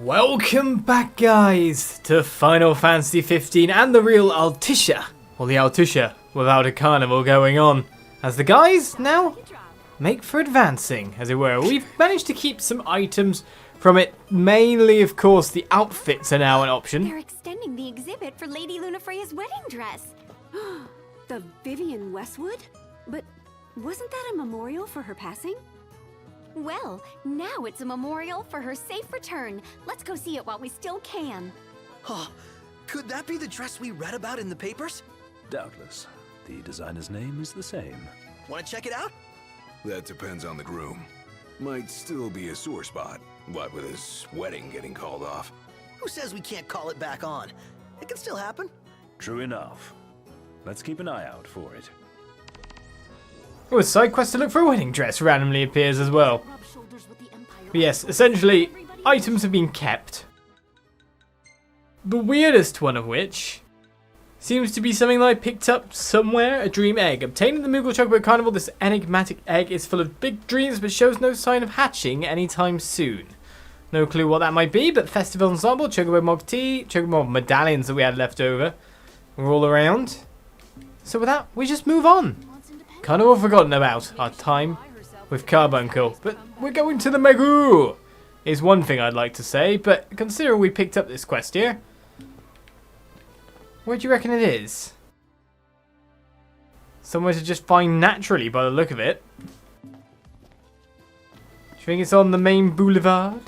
Welcome back, guys, to Final Fantasy 15 and the real Altissia. Well, the Altissia without a carnival going on. As the guys now make for advancing, as it were. We've managed to keep some items from it. Mainly, of course, the outfits are now an option. They're extending the exhibit for Lady Lunafreya's wedding dress. The Vivian Westwood? But wasn't that a memorial for her passing? Well, now it's a memorial for her safe return. Let's go see it while we still can. Oh, could that be the dress we read about in the papers? Doubtless. The designer's name is the same. Want to check it out? That depends on the groom. Might still be a sore spot, what with his wedding getting called off. Who says we can't call it back on? It can still happen. True enough. Let's keep an eye out for it. Oh, a side quest to look for a wedding dress randomly appears as well. But yes, essentially, items have been kept. The weirdest one of which seems to be something that I picked up somewhere, a dream egg. Obtained in the Maagho Chocobo Carnival, this enigmatic egg is full of big dreams but shows no sign of hatching anytime soon. No clue what that might be, but Festival Ensemble, Chocobo Mog Tea, Chocobo medallions that we had left over were all around. So with that, we just move on. Kind of all forgotten about our time with Carbuncle, but we're going to the Maghoo, is one thing I'd like to say, but considering we picked up this quest here, where do you reckon it is? Somewhere to just find naturally by the look of it. Do you think it's on the main boulevard?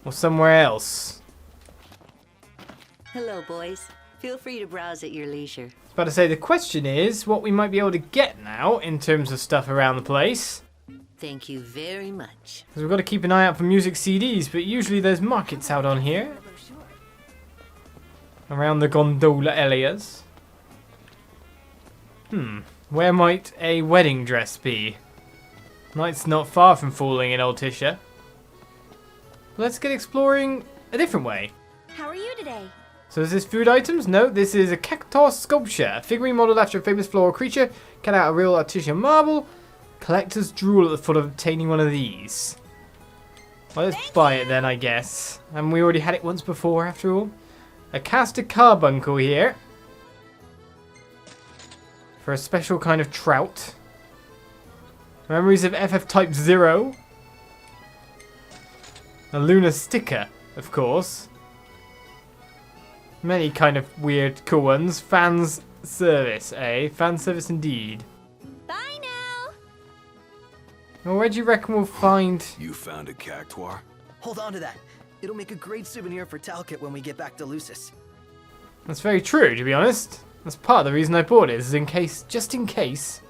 Or somewhere else? Hello, boys. Feel free to browse at your leisure. I was about to say, the question is what we might be able to get now in terms of stuff around the place. Thank you very much. Because we've got to keep an eye out for music CDs, but usually there's markets out on here. Around the gondola areas. Where might a wedding dress be? Night's not far from falling in Altissia. Let's get exploring a different way. How are you today? So is this food items? No, this is a cactus sculpture. A figurine modelled after a famous floral creature. Cut out of real Altissia marble. Collector's drool at the foot of obtaining one of these. Well, let's buy it then, I guess. And we already had it once before, after all. A caster carbuncle here. For a special kind of trout. Memories of FF Type 0. A lunar sticker, of course. Many kind of weird, cool ones. Fans service, eh? Fan service indeed. Bye now! Well, where do you reckon we'll find... You found a cactuar? Hold on to that. It'll make a great souvenir for Talcott when we get back to Lucis. That's very true, to be honest. That's part of the reason I bought it, is in case, just in case,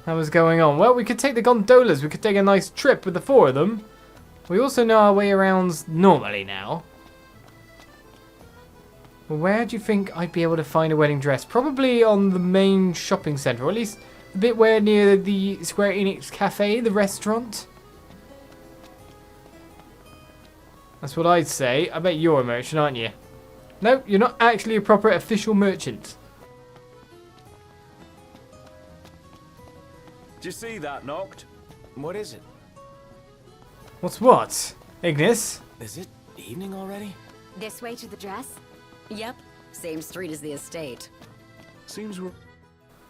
that was going on. Well, we could take the gondolas. We could take a nice trip with the four of them. We also know our way around normally now. Well, where do you think I'd be able to find a wedding dress? Probably on the main shopping centre, or at least a bit where near the Square Enix Cafe, the restaurant. That's what I'd say. I bet you're a merchant, aren't you? No, you're not actually a proper official merchant. Did you see that, Noct? What is it? What's what? Ignis? Is it evening already? This way to the dress? Yep, same street as the estate. Seems we're...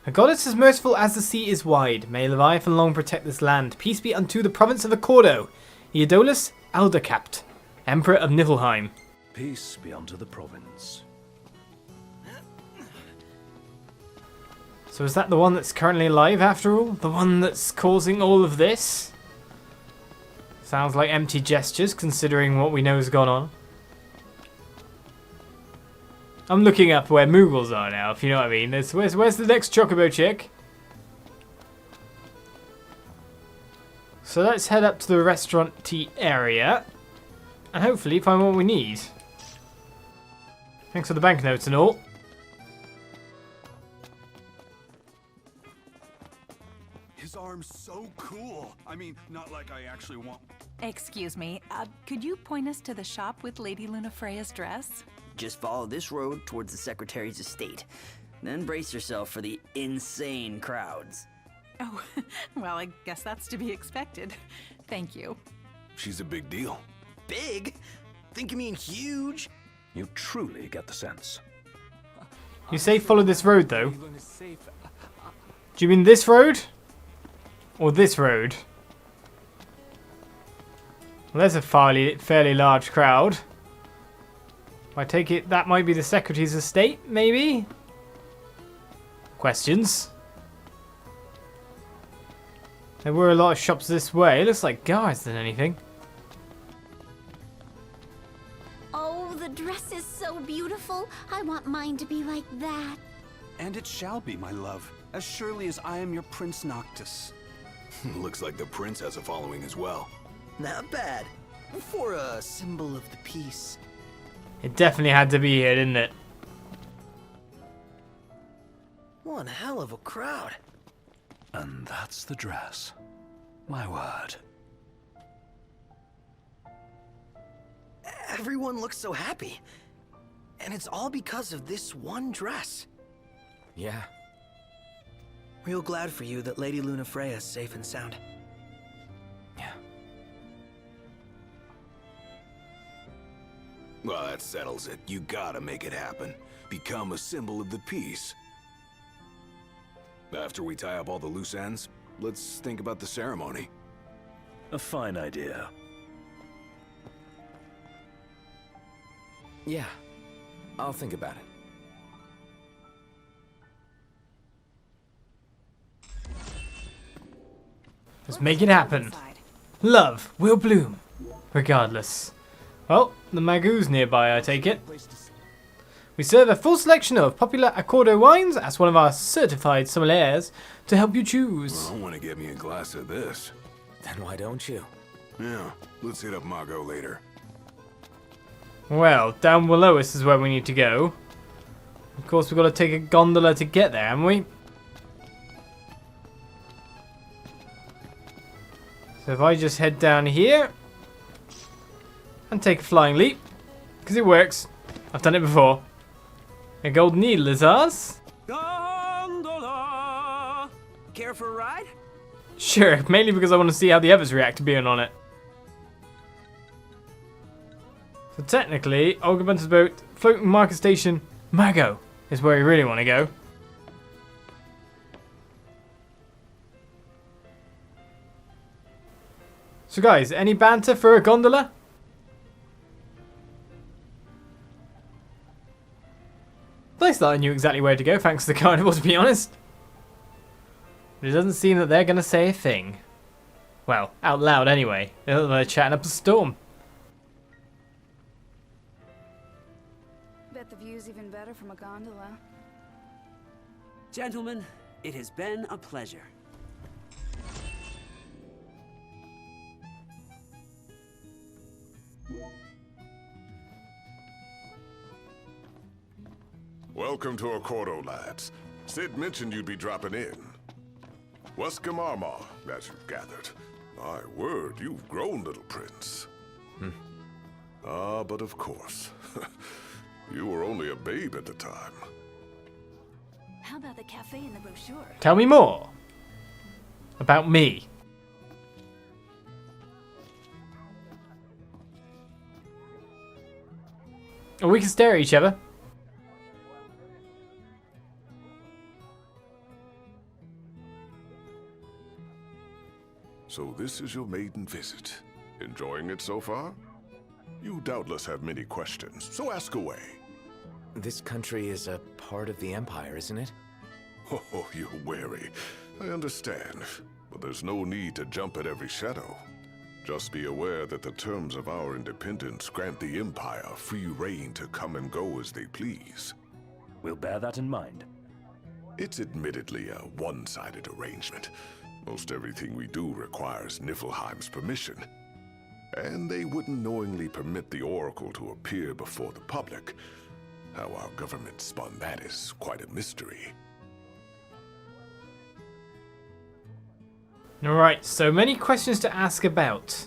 A goddess as merciful as the sea is wide. May Leviathan long protect this land. Peace be unto the province of Accordo. Eodolus Aldercapt, Emperor of Niflheim. Peace be unto the province. So is that the one that's currently alive after all? The one that's causing all of this? Sounds like empty gestures considering what we know has gone on. I'm looking up where Moogles are now, if you know what I mean. Where's the next Chocobo chick? So let's head up to the restaurant tea area. And hopefully find what we need. Thanks for the banknotes and all. His arm's so cool. I mean, not like I actually want... Excuse me, could you point us to the shop with Lady Lunafreya's dress? Just follow this road towards the Secretary's estate. Then brace yourself for the insane crowds. Oh, well, I guess that's to be expected. Thank you. She's a big deal. Big? Think you mean huge? You truly get the sense. You say follow this road, though. Do you mean this road? Or this road? Well, there's a fairly large crowd. I take it that might be the Secretary's estate, maybe? Questions? There were a lot of shops this way. It looks like guards than anything. Oh, the dress is so beautiful. I want mine to be like that. And it shall be, my love, as surely as I am your Prince Noctis. Looks like the prince has a following as well. Not bad. For a symbol of the peace. It definitely had to be here, didn't it? One hell of a crowd. And that's the dress. My word. Everyone looks so happy. And it's all because of this one dress. Yeah. Real glad for you that Lady Lunafreya is safe and sound. Yeah. Well, that settles it. You gotta make it happen. Become a symbol of the peace. After we tie up all the loose ends, let's think about the ceremony. A fine idea. Yeah. I'll think about it. Let's make it happen. Love will bloom. Regardless. Well, the Maghoo's nearby, I take it. We serve a full selection of popular Accordo wines as one of our certified sommeliers to help you choose. Well, I want to get me a glass of this. Then why don't you? Yeah, let's hit up Maagho later. Well, down below us is where we need to go. Of course, we've got to take a gondola to get there, haven't we? So if I just head down here and take a flying leap, because it works. I've done it before. A gold needle is ours. Gondola! Care for a ride? Sure, mainly because I want to see how the others react to being on it. So technically, Olga Bunter's boat, floating market station, Maagho, is where we really want to go. So guys, any banter for a gondola? Nice that I knew exactly where to go, thanks to the Carnival, to be honest. But it doesn't seem that they're going to say a thing. Well, out loud anyway. They're chatting up a storm. Bet the view's even better from a gondola. Gentlemen, it has been a pleasure. Welcome to Accordo, lads. Sid mentioned you'd be dropping in. Weskham Armagh, as you've gathered. My word, you've grown, little prince. Ah, but of course. You were only a babe at the time. How about the cafe in the brochure? Tell me more. About me. Or we can stare at each other. So this is your maiden visit. Enjoying it so far? You doubtless have many questions, so ask away. This country is a part of the Empire, isn't it? Oh, you're wary. I understand. But there's no need to jump at every shadow. Just be aware that the terms of our independence grant the Empire free reign to come and go as they please. We'll bear that in mind. It's admittedly a one-sided arrangement. Most everything we do requires Niflheim's permission. And they wouldn't knowingly permit the Oracle to appear before the public. How our government spun that is quite a mystery. Alright, so many questions to ask about.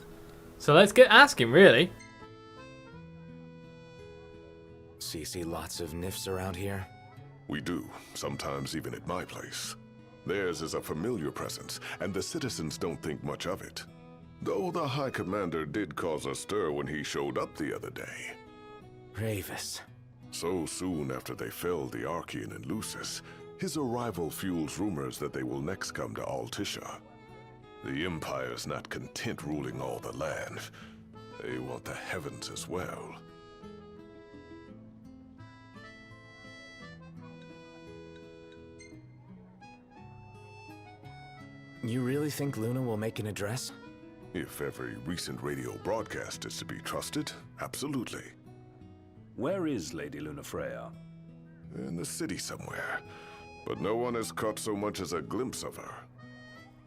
So let's get asking, really. So you see lots of Nifs around here? We do, sometimes even at my place. Theirs is a familiar presence, and the citizens don't think much of it. Though the High Commander did cause a stir when he showed up the other day. Ravis. So soon after they felled the Archean and Lucis, his arrival fuels rumors that they will next come to Altissia. The Empire's not content ruling all the land. They want the heavens as well. You really think Luna will make an address? If every recent radio broadcast is to be trusted, absolutely. Where is Lady Lunafreya? In the city somewhere, but no one has caught so much as a glimpse of her.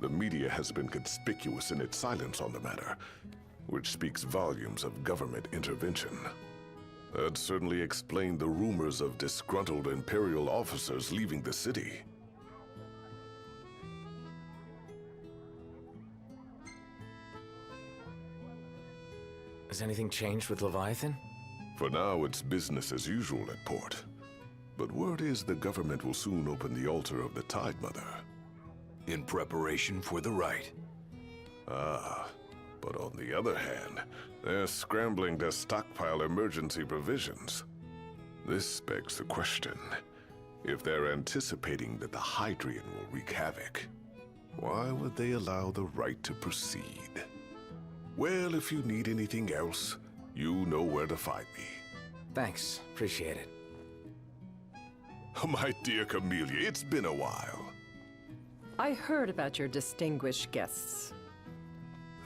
The media has been conspicuous in its silence on the matter, which speaks volumes of government intervention. That certainly explained the rumors of disgruntled Imperial officers leaving the city. Has anything changed with Leviathan? For now, it's business as usual at port. But word is the government will soon open the altar of the Tide Mother. In preparation for the rite. Ah, but on the other hand, they're scrambling to stockpile emergency provisions. This begs the question, if they're anticipating that the Hydrian will wreak havoc, why would they allow the rite to proceed? Well, if you need anything else, you know where to find me. Thanks, appreciate it. My dear Camelia, it's been a while. I heard about your distinguished guests.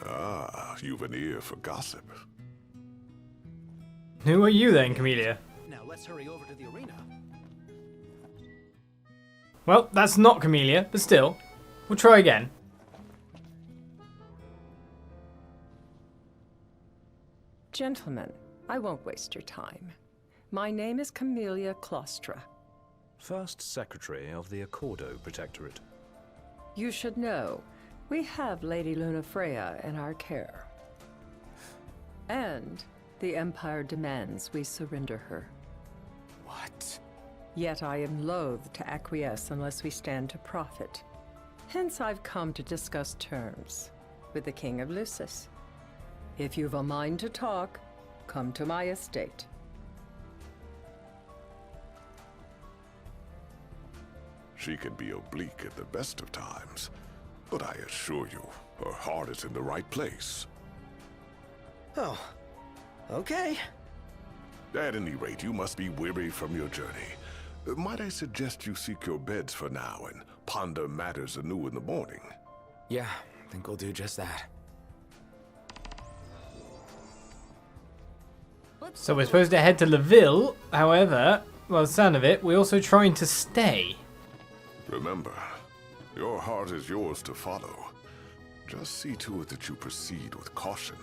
Ah, you've an ear for gossip. Who are you then, Camelia? Now let's hurry over to the arena. Well, that's not Camelia, but still. We'll try again. Gentlemen, I won't waste your time. My name is Camelia Claustra. First Secretary of the Accordo Protectorate. You should know, we have Lady Lunafreya in our care. And the Empire demands we surrender her. What? Yet I am loath to acquiesce unless we stand to profit. Hence I've come to discuss terms with the King of Lucis. If you've a mind to talk, come to my estate. She can be oblique at the best of times, but I assure you, her heart is in the right place. Oh, okay. At any rate, you must be weary from your journey. Might I suggest you seek your beds for now and ponder matters anew in the morning? Yeah, I think we'll do just that. So we're supposed to head to Leville, however, by the sound of it, we're also trying to stay. Remember, your heart is yours to follow. Just see to it that you proceed with caution.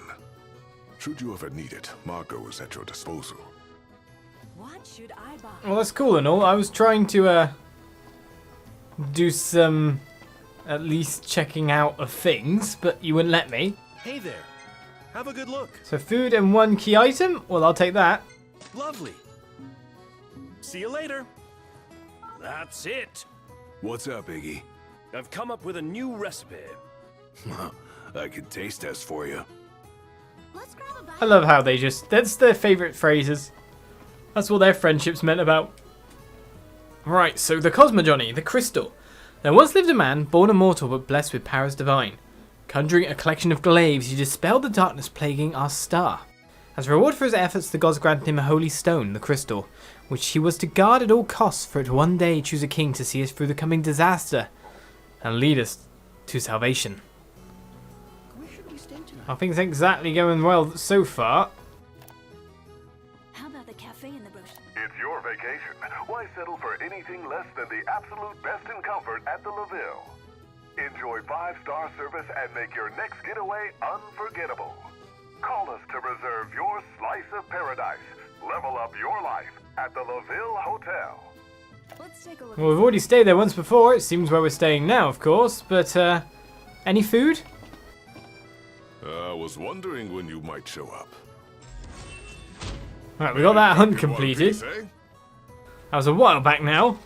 Should you ever need it, Maagho is at your disposal. What should I buy? Well, that's cool and all. I was trying to do some at least checking out of things, but you wouldn't let me. Hey there. Have a good look. So food and one key item? Well, I'll take that. Lovely. See you later. That's it. What's up, Iggy? I've come up with a new recipe. I can taste test for you. Let's grab a bite. I love how they just... That's their favourite phrases. That's what their friendship's meant about. Right, so the Cosmojohnny, the crystal. There once lived a man, born immortal but blessed with powers divine. Conjuring a collection of glaives, he dispelled the darkness plaguing our star. As a reward for his efforts, the gods granted him a holy stone, the crystal, which he was to guard at all costs, for it one day choose a king to see us through the coming disaster and lead us to salvation. Where should we stay tonight? I think it's exactly going well so far. How about the cafe in the bush? It's your vacation. Why settle for anything less than the absolute best in comfort at the LaVille? Enjoy 5-star service and make your next getaway unforgettable. Call us to reserve your slice of paradise. Level up your life at the LaVille Hotel. Let's take a look. Well, we've already stayed there once before. It seems where we're staying now, of course. But, any food? I was wondering when you might show up. Alright, we got that hunt In one completed. piece, eh? That was a while back now.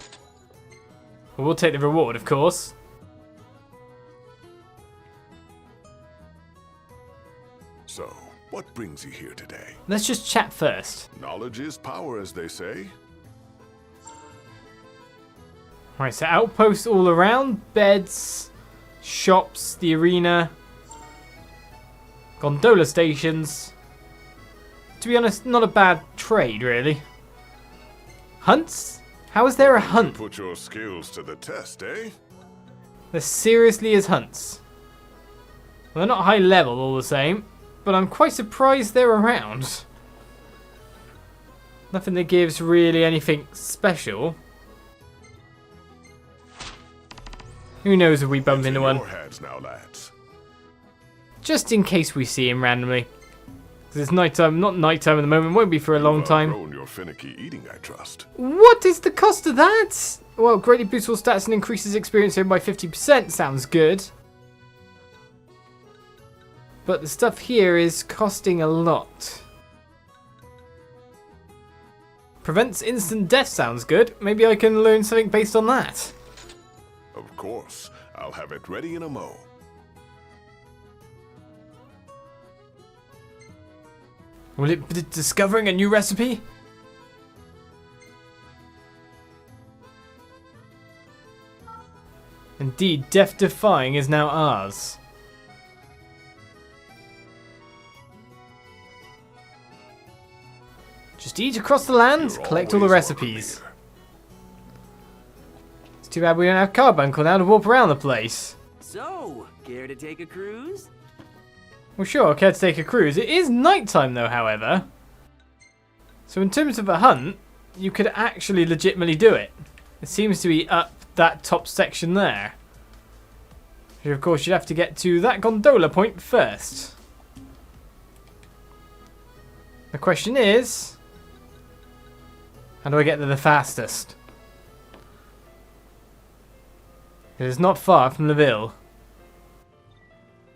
We'll take the reward, of course. What brings you here today? Let's just chat first. Knowledge is power, as they say. Right, so outposts all around, beds, shops, the arena, gondola stations. To be honest, not a bad trade, really. Hunts? How is there a hunt? Put your skills to the test, eh? There seriously is hunts. Well, they're not high level all the same, but I'm quite surprised they're around. Nothing that gives really anything special. Who knows if we bump into one? Now, lads. Just in case we see him randomly. Because it's nighttime, not nighttime at the moment, won't be for a long time. Your finicky eating, I trust. What is the cost of that? Well, greatly boosts all stats and increases experience here by 50%. Sounds good. But the stuff here is costing a lot. Prevents instant death sounds good. Maybe I can learn something based on that. Of course. I'll have it ready in a mo. Will it be discovering a new recipe? Indeed, death-defying is now ours. Just eat across the land, collect all the recipes. It's too bad we don't have Carbuncle now to warp around the place. So, care to take a cruise? Well, sure, I'll care to take a cruise. It is nighttime though, however. So in terms of a hunt, you could actually legitimately do it. It seems to be up that top section there. So of course, you'd have to get to that gondola point first. The question is, how do I get there the fastest? It is not far from Laville.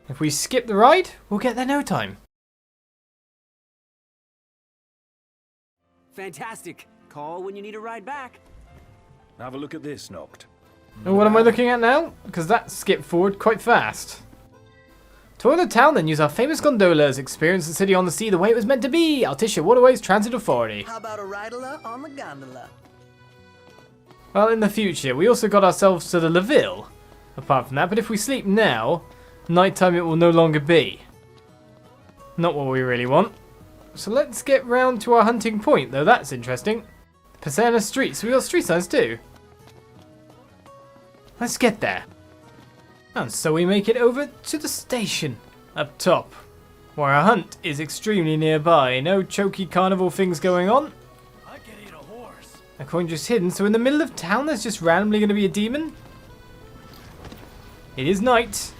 If we skip the ride, we'll get there no time. Fantastic. Call when you need a ride back. Have a look at this, Noct. And what am I looking at now? Because that skipped forward quite fast. Tour the town, then use our famous gondolas. Experience the city on the sea the way it was meant to be. Altissia Waterways Transit Authority. How about a ride-a-la on the gondola? Well, in the future, we also got ourselves to the Laville. Apart from that, but if we sleep now, nighttime it will no longer be. Not what we really want. So let's get round to our hunting point, though that's interesting. Persana Street, so we got street signs too. Let's get there. And so we make it over to the station, up top, where our hunt is extremely nearby. No choky carnival things going on. I can eat a horse. A coin just hidden, so in the middle of town there's just randomly going to be a demon? It is night.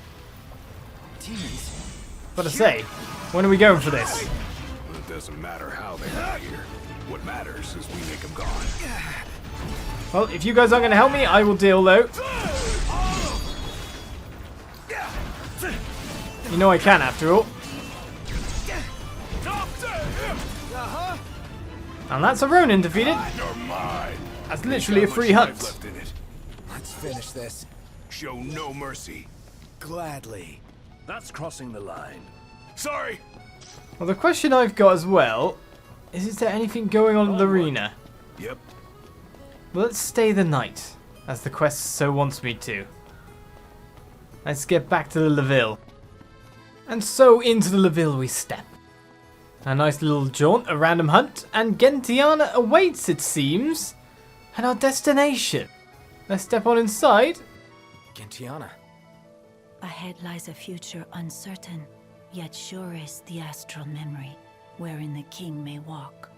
But I say, when are we going for this? Well, it doesn't matter how they got here. What matters is we make them gone. Well, if you guys aren't going to help me, I will deal though. You know I can after all. And that's a Ronin defeated. That's literally a free hunt. Let's finish this. Show no mercy. Gladly. That's crossing the line. Sorry. Well, the question I've got as well is there anything going on in the arena? Yep. Well, let's stay the night, as the quest so wants me to. Let's get back to the Laville. And so into the Laville we step. A nice little jaunt, a random hunt, and Gentiana awaits, it seems, at our destination. Let's step on inside. Gentiana. Ahead lies a future uncertain, yet sure is the astral memory, wherein the king may walk.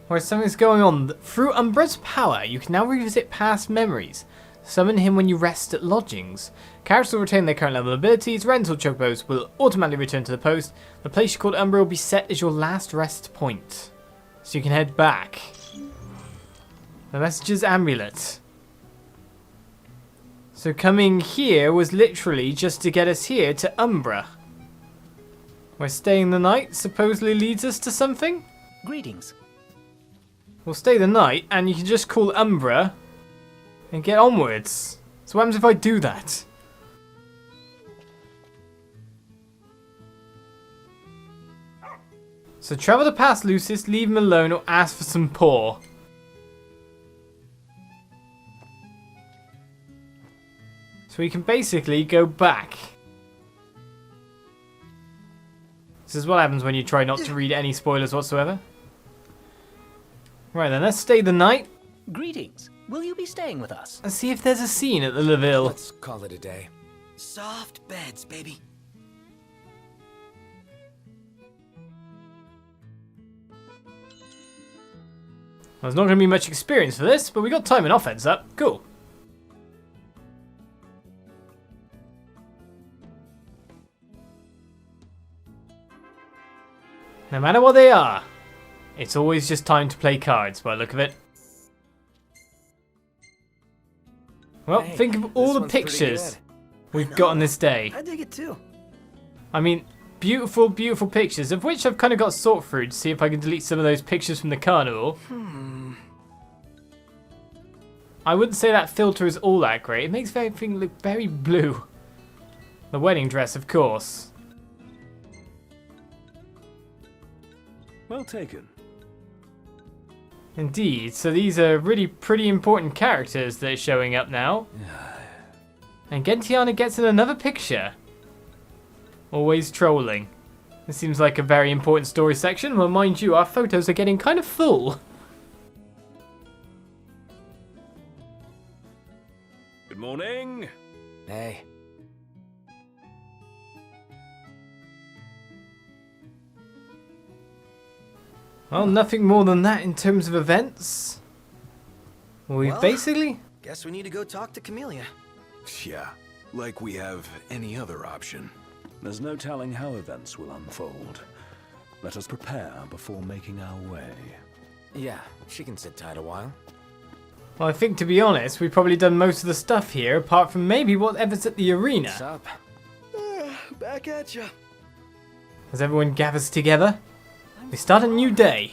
Where something's going on. Through Umbra's power, you can now revisit past memories. Summon him when you rest at lodgings. Characters will retain their current level abilities. Rental chocobos will automatically return to the post. The place you called Umbra will be set as your last rest point. So you can head back. The Messenger's Amulet. So coming here was literally just to get us here to Umbra. Where staying the night supposedly leads us to something? Greetings. We'll stay the night and you can just call Umbra and get onwards. So what happens if I do that? So travel to past Lucis, leave him alone, or ask for some pour. So we can basically go back. This is what happens when you try not to read any spoilers whatsoever. Right then, let's stay the night. Greetings. Will you be staying with us? And see if there's a scene at the Laville. Let's call it a day. Soft beds, baby. There's not going to be much experience for this, but we got time and offense up. Cool. No matter what they are, it's always just time to play cards by the look of it. Well, Hey, think of all this the one's pretty pictures good. we've got on this day. I dig it too. I mean, beautiful, beautiful pictures, of which I've kind of got to sort through to see if I can delete some of those pictures from the carnival. I wouldn't say that filter is all that great. It makes everything look very blue. The wedding dress, of course. Well taken. Indeed, so these are really pretty important characters that are showing up now. And Gentiana gets in another picture. Always trolling. This seems like a very important story section. Well, mind you, our photos are getting kind of full. Good morning. Hey. Well, nothing more than that in terms of events. We've Well, basically... Guess we need to go talk to Camelia. Yeah, like we have any other option. There's no telling how events will unfold. Let us prepare before making our way. Yeah, she can sit tight a while. Well, I think, to be honest, we've probably done most of the stuff here, apart from maybe whatever's at the arena. What's up? Back at ya. As everyone gathers together, we start a new day.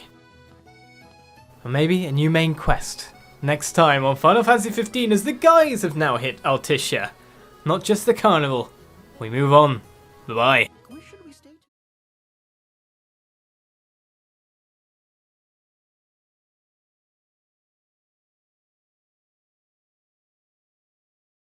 Or maybe a new main quest. Next time on Final Fantasy XV, as the guys have now hit Altissia. Not just the carnival. We move on. Bye-bye.